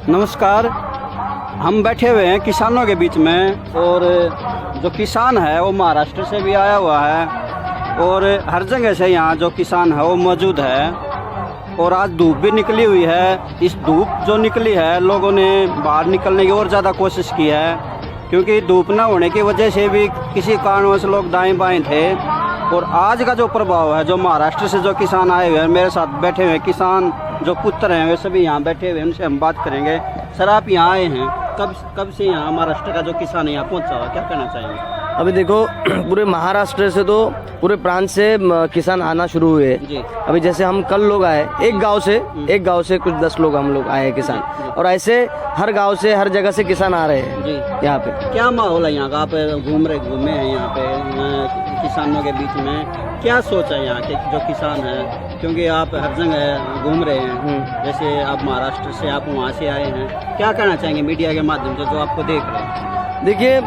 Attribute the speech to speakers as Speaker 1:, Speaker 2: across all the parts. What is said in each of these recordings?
Speaker 1: नमस्कार। हम बैठे हुए हैं किसानों के बीच में, और जो किसान है वो महाराष्ट्र से भी आया हुआ है और हर जगह से यहाँ जो किसान है वो मौजूद है। और आज धूप भी निकली हुई है। इस धूप जो निकली है, लोगों ने बाहर निकलने की और ज़्यादा कोशिश की है, क्योंकि धूप न होने की वजह से भी किसी कारणवश लोग दाएं बाएं थे। और आज का जो प्रभाव है, जो महाराष्ट्र से जो किसान आए हुए हैं, मेरे साथ बैठे हुए किसान जो पुत्र हैं वे सभी यहाँ बैठे हुए हैं, उनसे हम बात करेंगे। सर, आप यहाँ आए हैं, कब से यहाँ महाराष्ट्र का जो किसान है यहाँ पहुँचा हुआ, क्या कहना चाहेंगे?
Speaker 2: अभी देखो, पूरे महाराष्ट्र से तो पूरे प्रांत से किसान आना शुरू हुए जी। अभी जैसे हम कल लोग आए एक गांव से कुछ 10 लोग हम लोग आए किसान, और ऐसे हर गांव से हर जगह से किसान आ रहे हैं जी। यहाँ पे क्या माहौल है यहाँ का? आप घूमे हैं यहाँ पे किसानों के बीच में, क्या सोच है यहाँ के जो किसान है? क्योंकि आप हर जगह घूम रहे हैं, जैसे आप महाराष्ट्र से, आप वहाँ से आए हैं, क्या कहना चाहेंगे मीडिया के माध्यम से जो आपको देख रहे हैं? देखिए,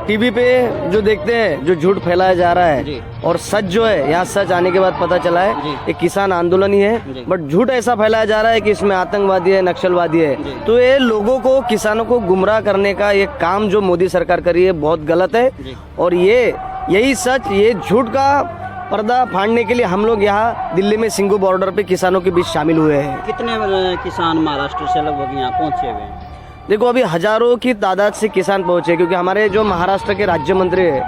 Speaker 2: टीवी पे जो देखते हैं, जो झूठ फैलाया जा रहा है और सच जो है, यहाँ सच आने के बाद पता चला है ये किसान आंदोलन ही है, बट झूठ ऐसा फैलाया जा रहा है कि इसमें आतंकवादी है, नक्सलवादी है। तो ये लोगों को, किसानों को गुमराह करने का ये काम जो मोदी सरकार कर रही है बहुत गलत है। और यही सच, ये झूठ का पर्दा फाड़ने के लिए हम लोग यहाँ दिल्ली में सिंघू बॉर्डर पे किसानों के बीच शामिल हुए हैं।
Speaker 1: कितने किसान महाराष्ट्र से लगभग यहाँ पहुँचे हुए हैं?
Speaker 2: देखो, अभी हजारों की तादाद से किसान पहुंचे, क्योंकि हमारे जो महाराष्ट्र के राज्य मंत्री है,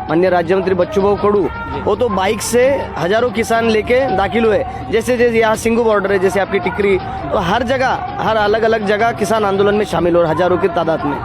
Speaker 2: माननीय राज्य मंत्री बच्चूभाऊ कडू, वो तो बाइक से हजारों किसान लेके दाखिल हुए। जैसे यहाँ सिंघू बॉर्डर है, जैसे आपकी टिकरी, तो हर जगह, हर अलग अलग जगह किसान आंदोलन में शामिल हो, हजारों की तादाद में।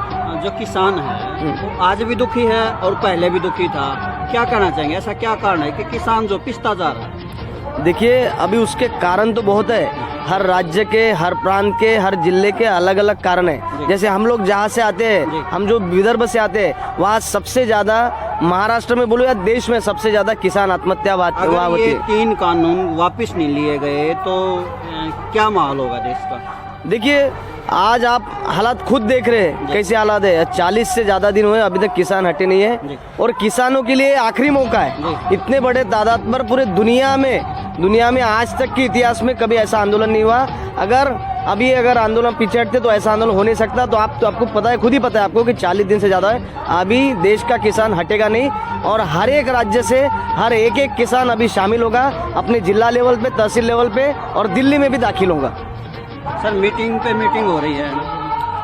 Speaker 1: जो किसान है वो आज भी दुखी है और पहले भी दुखी था, क्या कहना चाहेंगे? ऐसा क्या कारण है कि किसान जो पिसता जा रहा है?
Speaker 2: देखिए, अभी उसके कारण तो बहुत है। हर राज्य के, हर प्रांत के, हर जिले के अलग अलग कारण है। जैसे हम लोग जहाँ से आते हैं, हम जो विदर्भ से आते हैं, वहाँ सबसे ज्यादा, महाराष्ट्र में बोलो या देश में सबसे ज्यादा किसान आत्महत्या वहाँ होती है।
Speaker 1: 3 कानून वापस नहीं लिए गए तो क्या माहौल होगा देश का?
Speaker 2: देखिए, आज आप हालात खुद देख रहे हैं कैसे हालात है। 40 से ज्यादा दिन हुए, अभी तक किसान हटे नहीं है, और किसानों के लिए आखिरी मौका है। इतने बड़े तादाद पर पूरे दुनिया में आज तक के इतिहास में कभी ऐसा आंदोलन नहीं हुआ। अगर आंदोलन पीछे हटते तो ऐसा आंदोलन हो नहीं सकता। तो आपको पता है, खुद ही पता है आपको कि 40 दिन से ज्यादा है, अभी देश का किसान हटेगा नहीं। और हर एक राज्य से हर एक किसान अभी शामिल होगा, अपने जिला लेवल पे, तहसील लेवल पे, और दिल्ली में भी दाखिल होगा।
Speaker 1: सर, मीटिंग पे मीटिंग हो रही है,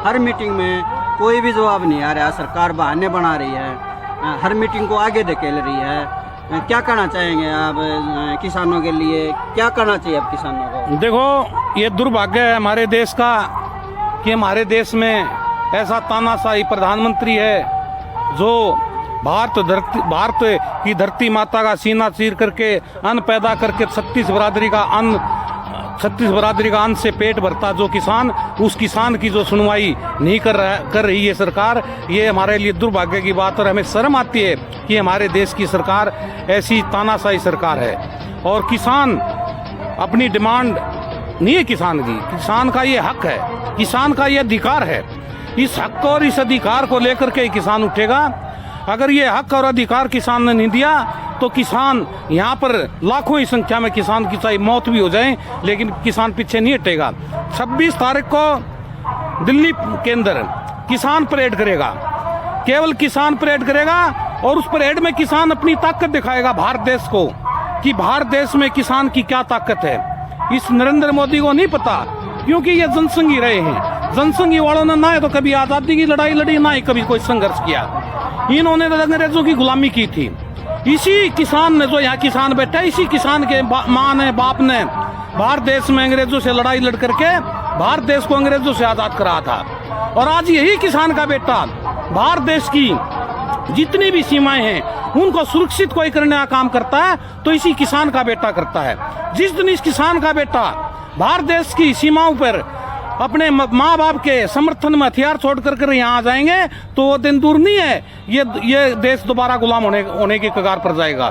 Speaker 1: हर मीटिंग में कोई भी जवाब नहीं आ रहा, सरकार बहाने बना रही है, हर मीटिंग को आगे धकेल रही है। क्या कहना चाहेंगे आप किसानों के लिए? क्या करना चाहिए अब किसानों को?
Speaker 3: देखो, ये दुर्भाग्य है हमारे देश का कि हमारे देश में ऐसा तानाशाही प्रधानमंत्री है जो भारत की धरती माता का सीना चीर करके अन्न पैदा करके 36 बरादरी का अन्न से पेट भरता जो किसान, उस किसान की जो सुनवाई नहीं कर रही है सरकार, ये हमारे लिए दुर्भाग्य की बात। और हमें शर्म आती है कि हमारे देश की सरकार ऐसी तानाशाही सरकार है। और किसान अपनी डिमांड नहीं है किसान की, किसान का ये हक है, किसान का ये अधिकार है। इस हक और इस अधिकार को लेकर के किसान उठेगा। अगर ये हक और अधिकार किसान ने नहीं दिया तो किसान, यहाँ पर लाखों की संख्या में किसान की चाहे मौत भी हो जाए, लेकिन किसान पीछे नहीं हटेगा। 26 तारीख को दिल्ली के अंदर किसान परेड करेगा, केवल किसान परेड करेगा, और उस परेड में किसान अपनी ताकत दिखाएगा भारत देश को कि भारत देश में किसान की क्या ताकत है। इस नरेंद्र मोदी को नहीं पता, क्योंकि ये जनसंघी रहे हैं। जनसंघी वालों ने ना तो कभी आजादी की लड़ाई लड़ी, ना ही कभी कोई संघर्ष किया। इन्होंने अंग्रेजों की गुलामी की थी। इसी किसान ने, जो यहाँ किसान बैठा है, इसी किसान के माँ ने, बाप ने भारत देश में अंग्रेजों से लड़ाई लड़ करके भारत देश को अंग्रेजों से आजाद कराया था। और आज यही किसान का बेटा भारत देश की जितनी भी सीमाएं हैं उनको सुरक्षित कोई करने का काम करता है तो इसी किसान का बेटा करता है। जिस दिन इस किसान का बेटा भारत देश की सीमाओं पर अपने माँ बाप के समर्थन में हथियार छोड़ कर यहाँ आ जाएंगे तो वो दिन दूर नहीं है, ये देश दोबारा गुलाम होने की कगार पर जाएगा।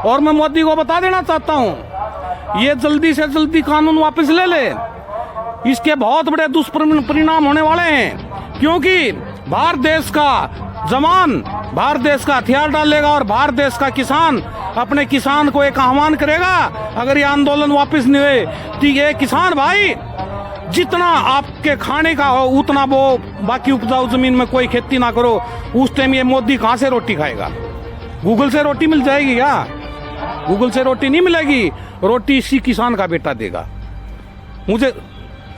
Speaker 3: और मैं मोदी को बता देना चाहता हूँ, ये जल्दी से जल्दी कानून वापस ले ले, इसके बहुत बड़े दुष्परिणाम होने वाले हैं। क्योंकि भारत देश का जवान भारत देश का हथियार डालेगा और भारत देश का किसान अपने किसान को एक आह्वान करेगा, अगर ये आंदोलन वापस नहीं हुए तो ये किसान भाई जितना आपके खाने का हो उतना वो बाकी उपजाऊ जमीन में कोई खेती ना करो, उस टाइम ये मोदी कहाँ से रोटी खाएगा? गूगल से रोटी मिल जाएगी क्या? गूगल से रोटी नहीं मिलेगी, रोटी इसी किसान का बेटा देगा। मुझे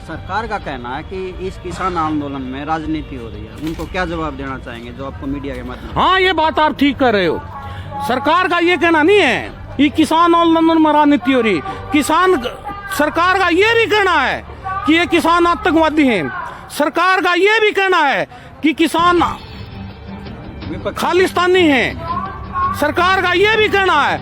Speaker 1: सरकार का कहना है कि इस किसान आंदोलन में राजनीति हो रही है, उनको क्या जवाब देना चाहेंगे जो आपको मीडिया के माध्यम
Speaker 3: हाँ, ये बात आप ठीक कर रहे हो। सरकार का ये कहना नहीं है कि किसान आंदोलन में राजनीति हो रही। सरकार का ये भी कहना है कि ये किसान आतंकवादी हैं। सरकार का ये भी कहना है कि किसान खालिस्तानी हैं। सरकार का ये भी कहना है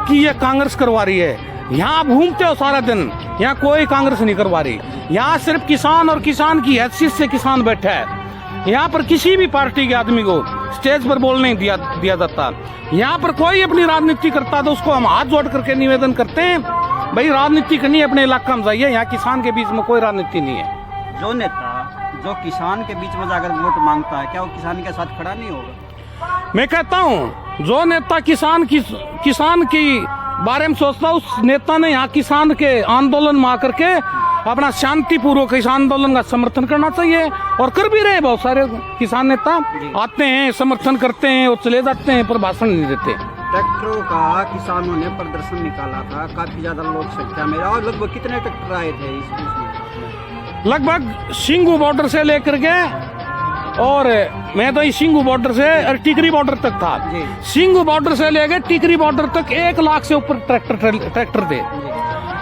Speaker 3: कि ये कांग्रेस करवा रही है। यहाँ घूमते हो सारा दिन, यहाँ कोई कांग्रेस नहीं करवा रही। यहाँ सिर्फ किसान और किसान की हैसियत से किसान बैठा है। यहाँ पर किसी भी पार्टी के आदमी को स्टेज पर बोलने नहीं दिया जाता। यहाँ पर कोई अपनी राजनीति करता तो उसको हम हाथ जोड़ करके निवेदन करते हैं, भाई राजनीति करनी है अपने इलाका में जाइए। यहाँ किसान के बीच में कोई राजनीति नहीं है।
Speaker 1: जो नेता जो किसान के बीच में जाकर वोट मांगता है, क्या वो किसान के साथ खड़ा नहीं होगा?
Speaker 3: मैं कहता हूँ जो नेता किसान की बारे में सोचता है, उस नेता ने यहाँ किसान के आंदोलन में आकर के अपना शांतिपूर्वक इस आंदोलन का समर्थन करना चाहिए, और कर भी रहे। बहुत सारे किसान नेता आते हैं, समर्थन करते हैं और चले जाते हैं, पर भाषण नहीं देते।
Speaker 1: ट्रैक्टरों का किसानों ने प्रदर्शन निकाला था, काफी ज्यादा लोक संख्या में, और लगभग कितने ट्रैक्टर आए थे इसमें?
Speaker 3: लगभग सिंगू बॉर्डर से लेकर के, और मैं तो इस सिंगू बॉर्डर से टिकरी बॉर्डर तक था। सिंगू बॉर्डर से लेकर टिकरी बॉर्डर तक 1 लाख से ऊपर ट्रैक्टर थे।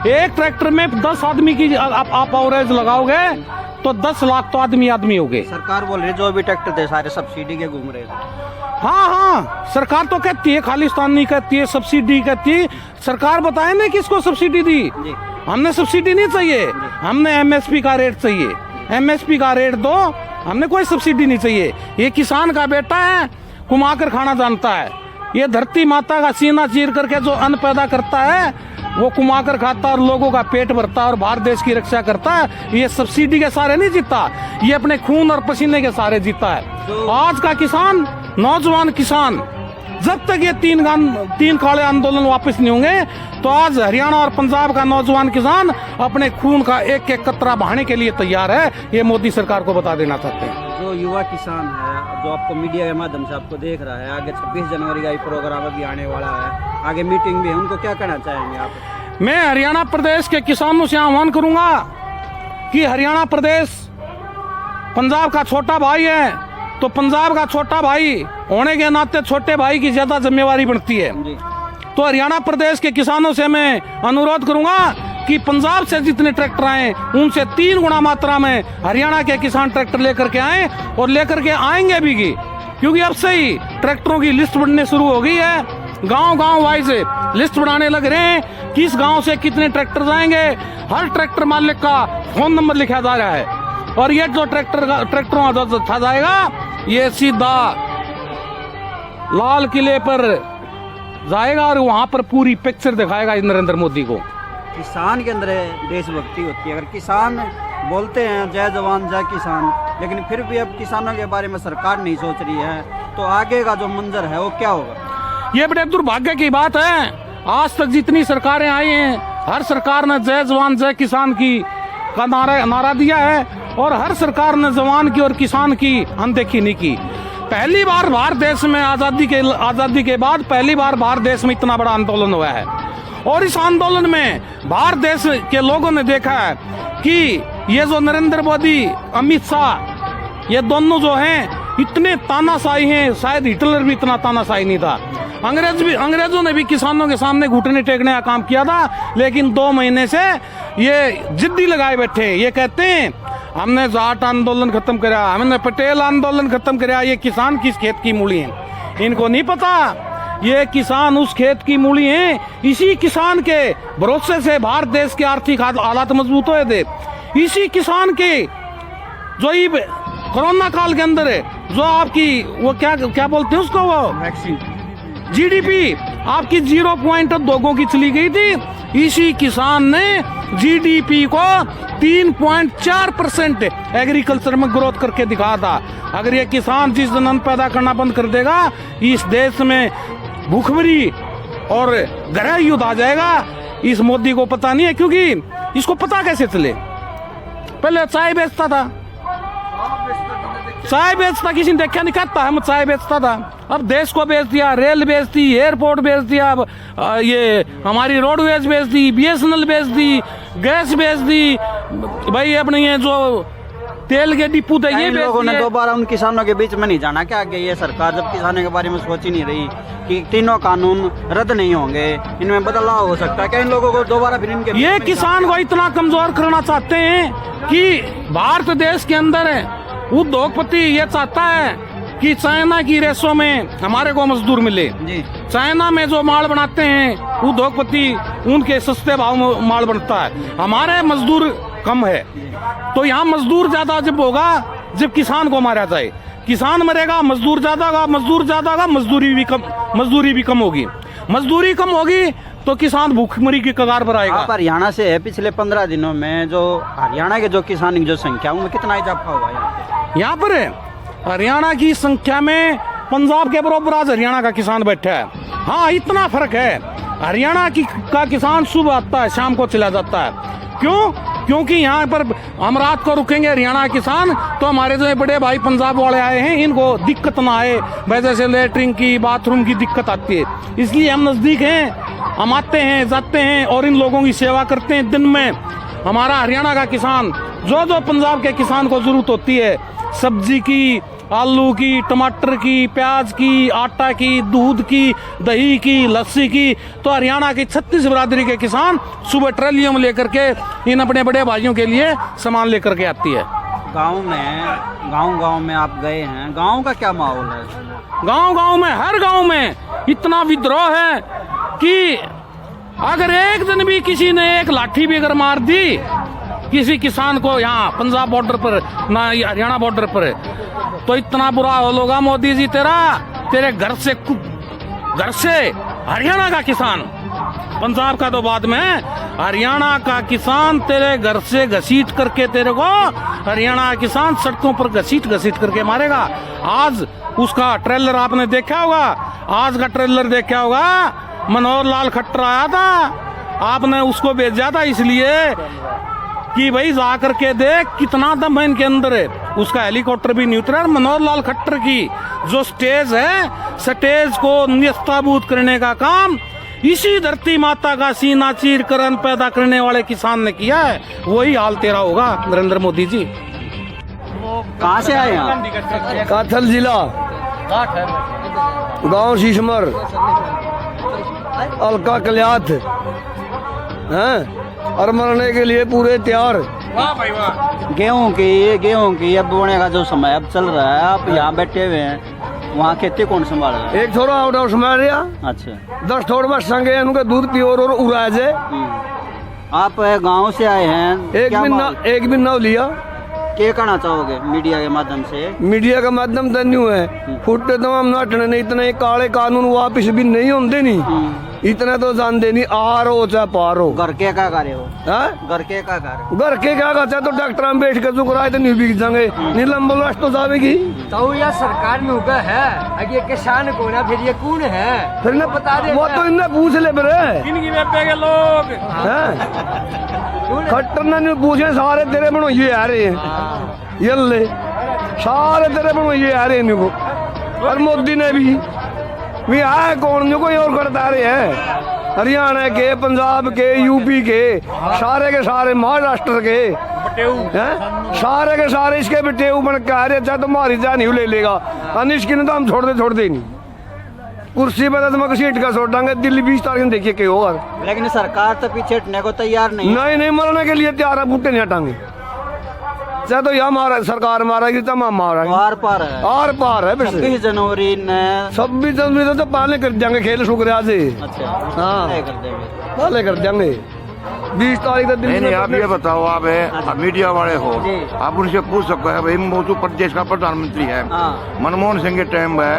Speaker 3: एक ट्रैक्टर में 10 आदमी की आप एवरेज लगाओगे तो 10 लाख तो आदमी हो गए।
Speaker 1: सरकार बोल रही जो भी ट्रैक्टर थे सारे सब्सिडी के घूम रहे थे।
Speaker 3: हाँ, सरकार तो कहती है, खालिस्तान नहीं कहती है, सब्सिडी कहती है। सरकार बताए ना किसको सब्सिडी दी। हमने सब्सिडी नहीं चाहिए, हमने एमएसपी का रेट चाहिए। एमएसपी का रेट दो, हमने कोई सब्सिडी नहीं चाहिए। ये किसान का बेटा है, कुमा कर खाना जानता है। ये धरती माता का सीना चीर करके जो अन्न पैदा करता है वो कुमा कर खाता है और लोगों का पेट भरता है और भारत देश की रक्षा करता है। ये सब्सिडी के सहारे नहीं जीता, ये अपने खून और पसीने के सहारे जीता है। आज का किसान, नौजवान किसान, जब तक ये तीन काले आंदोलन वापस नहीं होंगे तो आज हरियाणा और पंजाब का नौजवान किसान अपने खून का एक एक कतरा बहाने के लिए तैयार है। ये मोदी सरकार को बता देना चाहते हैं।
Speaker 1: जो युवा किसान है, जो आपको मीडिया के माध्यम से आपको देख रहा है, आगे 26 जनवरी का प्रोग्राम अभी आने वाला है, आगे मीटिंग भी है, उनको क्या कहना चाहेंगे आप?
Speaker 3: मैं हरियाणा प्रदेश के किसानों से आह्वान करूंगा कि हरियाणा प्रदेश पंजाब का छोटा भाई है, तो पंजाब का छोटा भाई होने के नाते छोटे भाई की ज्यादा जिम्मेवारी बनती है। तो हरियाणा प्रदेश के किसानों से मैं अनुरोध करूंगा कि पंजाब से जितने ट्रैक्टर आए उनसे 3 गुना मात्रा में हरियाणा के किसान ट्रैक्टर लेकर के आए, और लेकर के आएंगे भी, क्योंकि अब से ही ट्रैक्टरों की लिस्ट बनने शुरू हो गई है। गांव वाइज लिस्ट बनाने लग रहे हैं, किस गांव से कितने ट्रैक्टर जाएंगे। हर ट्रैक्टर मालिक का फोन नंबर लिखा जा रहा है, और ये जो ट्रैक्टरों का जत्था जाएगा ये सीधा लाल किले पर जाएगा और वहां पर पूरी पिक्चर दिखाएगा नरेंद्र मोदी को।
Speaker 1: किसान के अंदर देशभक्ति होती है। अगर किसान बोलते हैं जय जवान जय किसान, लेकिन फिर भी अब किसानों के बारे में सरकार नहीं सोच रही है, तो आगे का जो मंजर है वो क्या होगा?
Speaker 3: ये बड़े दुर्भाग्य की बात है। आज तक जितनी सरकारें आई हैं, हर सरकार ने जय जवान जय किसान का नारा दिया है, और हर सरकार ने जवान की और किसान की अनदेखी नहीं की। पहली बार भारत देश में आजादी के बाद पहली बार भारत देश में इतना बड़ा आंदोलन हुआ है, और इस आंदोलन में भारत देश के लोगों ने देखा है कि ये जो नरेंद्र मोदी, अमित शाह, ये दोनों जो हैं इतने तानाशाही हैं। शायद हिटलर भी इतना तानाशाही नहीं था। अंग्रेजों ने भी किसानों के सामने घुटने टेकने का काम किया था, लेकिन 2 महीने से ये जिद्दी लगाए बैठे। ये कहते हैं हमने जाट आंदोलन खत्म करा, हमने पटेल आंदोलन खत्म करा। ये किसान किस खेत की मूली हैं, इनको नहीं पता। ये किसान उस खेत की मूली हैं। इसी किसान के भरोसे से भारत देश के आर्थिक हालात मजबूत हुए थे। इसी किसान के जो ये कोरोना काल के अंदर जो आपकी वो क्या बोलते हैं उसको, वो
Speaker 1: वैक्सीन,
Speaker 3: जीडीपी आपकी 0.2 की चली गई थी। इसी किसान ने जीडीपी को 3.4% एग्रीकल्चर में ग्रोथ करके दिखाया था। अगर ये किसान जिस दिन अन्न पैदा करना बंद कर देगा, इस देश में भूखमरी और गृह युद्ध आ जाएगा। इस मोदी को पता नहीं है, क्योंकि इसको पता कैसे चले। पहले चाय बेचता था, चाय बेचता, किसी ने देखा नहीं, कहता है मैं चाय बेचता था। अब देश को बेच दिया, रेल बेच दी, एयरपोर्ट बेच दिया, अब ये हमारी रोडवेज बेच दी, BSNL बेच दी, गैस बेच दी, भाई अपने ये जो तेल के डिपू थे ये
Speaker 1: इन लोगों ने
Speaker 3: बेच दिए।
Speaker 1: दोबारा उन किसानों के बीच में नहीं जाना क्या आगे? ये सरकार जब किसानों के बारे में सोच ही नहीं रही कि तीनों कानून रद्द नहीं होंगे, इनमें बदलाव हो सकता है क्या? इन लोगों को दोबारा फिर इनके बीच
Speaker 3: ये
Speaker 1: में
Speaker 3: किसान को इतना कमजोर करना चाहते हैं कि भारत देश के अंदर है उद्योगपति ये चाहता है कि चाइना की रेसों में हमारे को मजदूर मिले।
Speaker 1: जी
Speaker 3: चाइना में जो माल बनाते हैं उद्योगपति उनके सस्ते भाव में माल बनता है, हमारे मजदूर कम है। तो यहाँ मजदूर ज्यादा जब होगा जब किसान को मारा जाए, किसान मरेगा मजदूर ज्यादा होगा, मजदूर ज्यादा होगा मजदूरी भी कम होगी, मजदूरी कम होगी तो किसान भूखमरी की कगार पर आएगा।
Speaker 1: आप हरियाणा से है, पिछले 15 दिनों में जो हरियाणा के जो किसान की जो संख्या उनमें कितना इजाफा हुआ
Speaker 3: यहाँ पर हरियाणा की संख्या में पंजाब के बराबर आज हरियाणा का किसान बैठा है। हाँ इतना फर्क है, हरियाणा का किसान सुबह आता है शाम को चला जाता है। क्यों? क्योंकि यहाँ पर हम रात को रुकेंगे हरियाणा किसान, तो हमारे जो बड़े भाई पंजाब वाले आए हैं इनको दिक्कत ना आए, वैसे से लेटरिन की बाथरूम की दिक्कत आती है, इसलिए हम नज़दीक हैं, हम आते हैं जाते हैं और इन लोगों की सेवा करते हैं। दिन में हमारा हरियाणा का किसान जो पंजाब के किसान को जरूरत होती है, सब्जी की, आलू की, टमाटर की, प्याज की, आटा की, दूध की, दही की, लस्सी की, तो हरियाणा की 36 बिरादरी के किसान सुबह ट्रलियों में लेकर के इन अपने बड़े भाइयों के लिए सामान लेकर के आती है।
Speaker 1: गांव में आप गए हैं, गांव का क्या माहौल है?
Speaker 3: गांव में हर गांव में इतना विद्रोह है कि अगर एक दिन भी किसी ने एक लाठी भी अगर मार दी किसी किसान को यहाँ पंजाब बॉर्डर पर ना हरियाणा बॉर्डर पर, तो इतना बुरा हाल होगा मोदी जी तेरे घर से हरियाणा का किसान, पंजाब का तो बाद में, हरियाणा का किसान तेरे घर से घसीट करके तेरे को हरियाणा का किसान सड़कों पर घसीट करके मारेगा। आज उसका ट्रेलर आपने देखा होगा, आज का ट्रेलर देखा होगा, मनोहर लाल खट्टर आया था, आपने उसको भेजा था इसलिए कि भाई जा करके देख कितना दम है इनके अंदर है। उसका हेलीकॉप्टर भी नहीं उतरा। मनोहर लाल खट्टर की जो स्टेज है, स्टेज को निस्ताबूत करने का काम इसी धरती माता का सीना चीर कर अन्न पैदा करने वाले किसान ने किया है। वही हाल तेरा होगा नरेंद्र मोदी जी।
Speaker 1: कहाँ से आए हैं?
Speaker 2: काथल जिला, गांव शीशमर, अलका कल्याथ हैं, और मरने के लिए पूरे तैयार।
Speaker 3: वाह भाई वाह।
Speaker 1: गेहूं की अब बोने का जो समय अब चल रहा है, आप यहाँ बैठे हुए हैं, वहाँ खेती कौन संभाल रहा है?
Speaker 2: एक थोड़ा आउट हाउस में रहा,
Speaker 1: अच्छा
Speaker 2: 10 थोड़ा बस संगे उनके दूध पियो और उड़ाए जे।
Speaker 1: आप गांव से आए हैं,
Speaker 2: एक भी नाव लिया।
Speaker 1: क्या कहना चाहोगे मीडिया के माध्यम से?
Speaker 2: मीडिया का माध्यम तो नहीं है, फुटे तमाम नाटने नहीं, इतने काले कानून वापिस भी नहीं होते नहीं, इतना तो जानते नहीं, आर हो चाहे पार हो।
Speaker 1: घर के क्या कार्य हो?
Speaker 2: घर
Speaker 1: के क्या कार्य?
Speaker 2: घर के क्या करते तो डॉक्टर में बैठ के चुकराए तो नहीं बिक जाएंगे, नीलम बलवास तो जाएगी।
Speaker 4: तो यह सरकार में होगा है, अगर ये किसान को ना फिर ये कौन है
Speaker 2: फिर न
Speaker 4: बता दे।
Speaker 2: वो तो इन्हें पूछ ले बरे
Speaker 3: इनकी बेटे के लोग
Speaker 2: खट्टर ने पूछे, सारे तेरे बनो ये आ रहे हैं, ये ले सारे तेरे बनो ये आ रहे हैं इनको। और मोदी ने भी आए कौन जो कोई और करता रहे हैं, हरियाणा के, पंजाब के, यूपी के सारे महाराष्ट्र के हैं, सारे के सारे इसके बेटेऊ बन के आ रहे। चाहे तो मारी जा नहीं ले लेगा, अनिश्की ने तो हम छोड़ दे नहीं, कुर्सी पर तो मैं सीट का छोड़ देंगे। दिल्ली 20 तारीख में देखिए क्या होगा।
Speaker 1: लेकिन सरकार तो पीछे हटने को तैयार नहीं है।
Speaker 2: नहीं मरने के लिए तैयार है, बूटे नहीं हटाएंगे। चाहे तो यह मारा सरकार मारेगी तो हम मारेंगे।
Speaker 1: आर पार है।
Speaker 2: 26
Speaker 1: जनवरी
Speaker 2: तो पाले कर देंगे, खेल शुक्रिया से।
Speaker 1: अच्छा
Speaker 2: हाँ
Speaker 1: कर देंगे,
Speaker 2: पाले कर देंगे 20 तारीख तक।
Speaker 5: नहीं आप ये बताओ, आप मीडिया वाले हो, आप उनसे पूछ सकते हैं भाई मौजूद प्रदेश का प्रधानमंत्री है, मनमोहन सिंह के टाइम में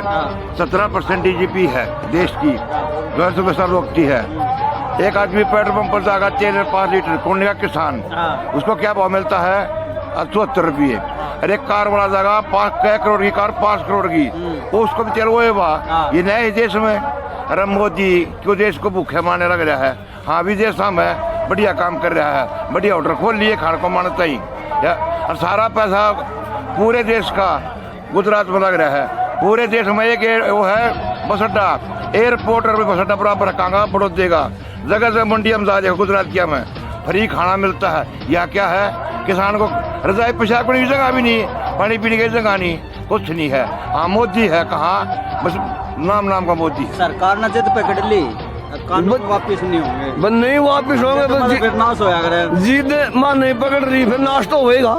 Speaker 5: 17% DGP है देश की, गैस व्यवस्था रोकती है। एक आदमी पेट्रोल पंप पर जाएगा 5 लीटर पुण्य का किसान, उसको क्या भाव मिलता है? 74 रुपये। अरे कार वाला जाएगा 5 करोड़ की कार 5 करोड़ की, वो उसको भी चलो ये नए देश में। अरे मोदी क्यों देश को भूखे मारने लग रहा है? हाँ विदेश हम है, बढ़िया काम कर रहा है, बढ़िया होटल खोल लिए, खाने को मानता ही और सारा पैसा पूरे देश का गुजरात में लग रहा है। पूरे देश में एक वो है बस अड्डा, एयरपोर्ट और बस अड्डा बराबर रखागा बढ़ोतरी का। जगह जगह मंडी हम जा गुजरात किया में फ्री खाना मिलता है। यह क्या है, किसान को रजाई पेशाब करने की जगह भी नहीं, पानी पीने की जगह नहीं, कुछ नहीं है। हाँ मोदी है कहाँ, बस नाम का मोदी।
Speaker 1: सरकार ने जिद पकड़ ली, कानून वापिस नहीं होंगे,
Speaker 2: बस नहीं वापिस होंगे, बस
Speaker 1: फिर नाश होया करे।
Speaker 2: जीत मां नहीं पकड़ रही, फिर नाश तो होएगा,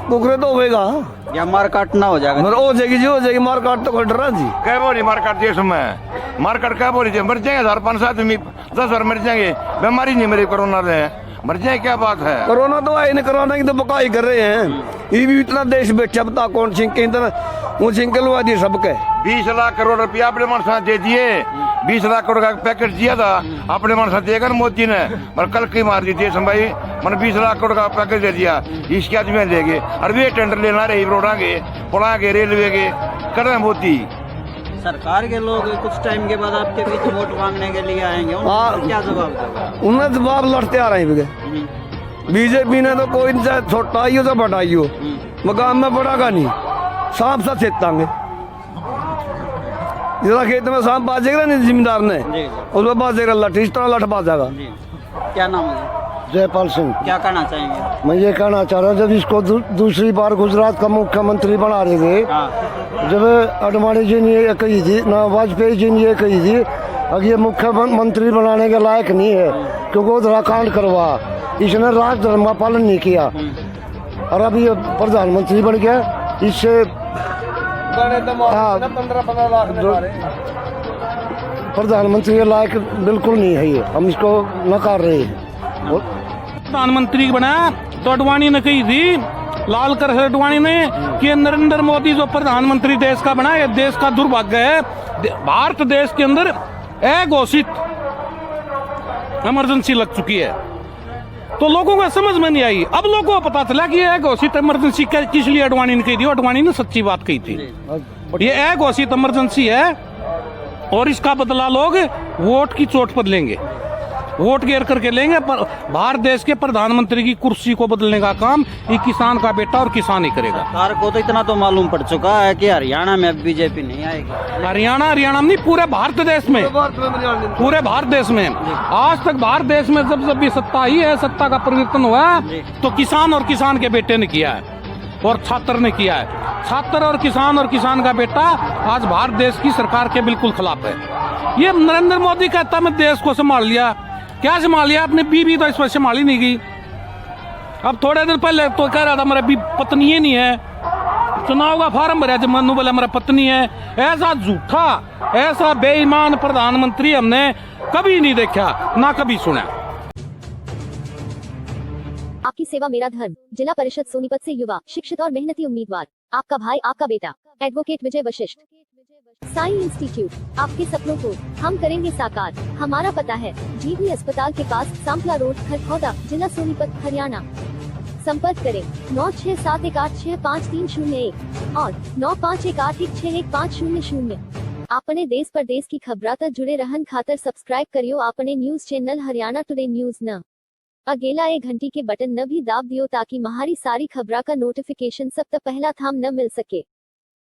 Speaker 2: कुकरे तो होएगा,
Speaker 1: या मार काट ना हो जाएगा।
Speaker 2: हो जाएगी जी, हो जाएगी मार काट तो कोई डरा जी।
Speaker 5: क्या बोली मार काट देश में, मार काट क्या बोली थी, मर जाएंगे 1000-500 आदमी, 10 बार मर जाएंगे, बीमारी नहीं मेरी कोरोना से मर जाए, क्या बात है।
Speaker 2: कोरोना तो आई नहीं, कोरोना की तो बकाई कर रहे हैं। ये भी इतना देश बैठा, बता कौन छिंके इधर वो छिंकलवा दिए सबके।
Speaker 5: 20 लाख करोड़ रुपया अपने मनसा दे दिए, 20 लाख करोड़ का पैकेज दिया था अपने मनसा देगा ना मोदी ने, पर कल की मार दी देश में भाई, मैंने 20 लाख करोड़ का पैकेज दे दिया, इसके आदमी देंगे और वे टेंडर लेना रही, रोडांगे पुलांगे रेलवे के कर रहे मोदी।
Speaker 1: सरकार के लोग कुछ टाइम के बाद आपके बीच वोट मांगने के लिए आएंगे, उनको क्या जवाब देगा?
Speaker 2: उन्हें जवाब लड़ते आ रहे हैं। बीजेपी ने तो कोई छोटा ही हो तो बड़ा ही हो, मकाम में बढ़ागा नहीं, सांप सा छेतांगे। जरा खेत में सांप बाजेगा नहीं जिम्मेदार ने, उसमें बाजेगा लठ, इस तरह लठ बाजेगा।
Speaker 1: क्या नाम है?
Speaker 6: जयपाल सिंह।
Speaker 1: क्या कहना चाहेंगे?
Speaker 6: मैं ये कहना चाह रहा हूँ, जब इसको दूसरी बार गुजरात का मुख्यमंत्री बना रहे थे, जब अडवाणी जी ने ये कही थी ना, वाजपेयी जी ने ये कही थी अब ये मुख्यमंत्री बनाने के लायक नहीं है क्योंकि उत्तराखंड करवा, इसने राज धर्म का पालन नहीं किया, और अब ये प्रधानमंत्री बन गया। इससे
Speaker 2: 15 लाख
Speaker 6: प्रधानमंत्री के लायक बिल्कुल नहीं है ये, हम इसको नकार रहे हैं।
Speaker 3: प्रधानमंत्री बनाया तो अडवाणी ने कही थी, लाल कृष्ण अडवाणी ने, कि नरेंद्र मोदी जो प्रधानमंत्री देश का बना, ये देश का दुर्भाग्य है। भारत देश के अंदर अघोषित इमरजेंसी लग चुकी है, तो लोगों को समझ में नहीं आई। अब लोगों को पता चला कि ये अघोषित इमरजेंसी किस लिए अडवाणी ने कही थी। अडवाणी ने सच्ची बात कही थी, ये अघोषित इमरजेंसी है और इसका बदला लोग वोट की चोट पर लेंगे, वोट गिर करके लेंगे। पर भारत देश के प्रधानमंत्री की कुर्सी को बदलने का काम ये किसान का बेटा और किसान ही करेगा।
Speaker 1: सरकार को तो इतना तो मालूम पड़ चुका है कि हरियाणा में अब बीजेपी नहीं आएगी।
Speaker 3: हरियाणा में नहीं, पूरे भारत देश में, पूरे भारत देश में। आज तक भारत देश में जब भी सत्ता ही है, सत्ता का परिवर्तन हुआ है तो किसान और किसान के बेटे ने किया है और छात्र ने किया है। छात्र और किसान का बेटा आज भारत देश की सरकार के बिल्कुल खिलाफ है। ये नरेंद्र मोदी कहता मैं देश को संभाल लिया, क्या संभाल लिया? अपनी बीवी तो इस पर संभाली नहीं गई। अब थोड़े दिन पहले तो कह रहा था मेरा पत्नी ही नहीं है, चुनाव का फार्म भरा जब मनु बोला मेरा पत्नी है। ऐसा झूठा, ऐसा बेईमान प्रधानमंत्री हमने कभी नहीं देखा, ना कभी सुना।
Speaker 7: आपकी सेवा मेरा धर्म। जिला परिषद सोनीपत से युवा, शिक्षित और मेहनती उम्मीदवार, आपका भाई, आपका बेटा, एडवोकेट विजय वशिष्ठ। साई इंस्टीट्यूट, आपके सपनों को हम करेंगे साकार। हमारा पता है जीवी अस्पताल के पास, सांपला रोड, खरखौदा, जिला सोनीपत, हरियाणा। संपर्क करें 9671865301 और 9518161500। आपने देश परदेश की खबरां तक जुड़े रहन खातर सब्सक्राइब करियो आपने news channel Haryana today news न। अगेला एक घंटी के बटन न भी दाब दियो ताकि हमारी सारी खबरां का नोटिफिकेशन सब तक पहला थाम न मिल सके।